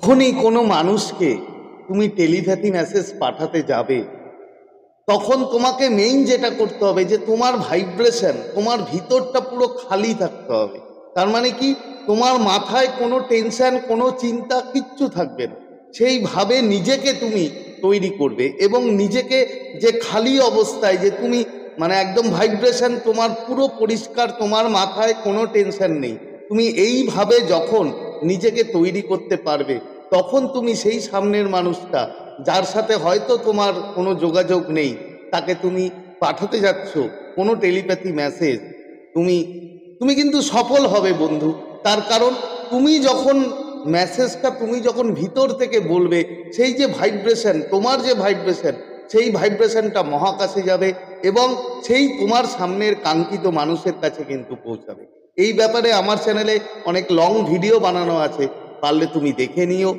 যখনই কোনো মানুষকে তুমি টেলিপ্যাথি মেসেজ পাঠাতে যাবে, তখন তোমাকে মেইন যেটা করতে হবে যে তোমার ভাইব্রেশন, তোমার ভিতরটা পুরো খালি থাকতে হবে। তার মানে কি, তোমার মাথায় কোনো টেনশন, কোনো চিন্তা কিচ্ছু থাকবে না। সেইভাবে নিজেকে তুমি তৈরি করবে এবং নিজেকে যে খালি অবস্থায়, যে তুমি মানে একদম ভাইব্রেশন তোমার পুরো পরিষ্কার, তোমার মাথায় কোনো টেনশন নেই, তুমি এইভাবে যখন নিজেকে তৈরি করতে পারবে, তখন তুমি সেই সামনের মানুষটা যার সাথে হয়তো তোমার কোনো যোগাযোগ নেই, তাকে তুমি পাঠাতে যাচ্ছ কোনো টেলিপ্যাথি মেসেজ, তুমি তুমি কিন্তু সফল হবে বন্ধু। তার কারণ তুমি যখন মেসেজটা তুমি যখন ভিতর থেকে বলবে, সেই যে ভাইব্রেশন, তোমার যে ভাইব্রেশন, সেই ভাইব্রেশনটা মহাকাশে যাবে এবং সেই তোমার সামনের কাঙ্ক্ষিত মানুষের কাছে কিন্তু পৌঁছাবে। এই ব্যাপারে আমার চ্যানেলে অনেক লং ভিডিও বানানো আছে, পারলে তুমি দেখে নিও।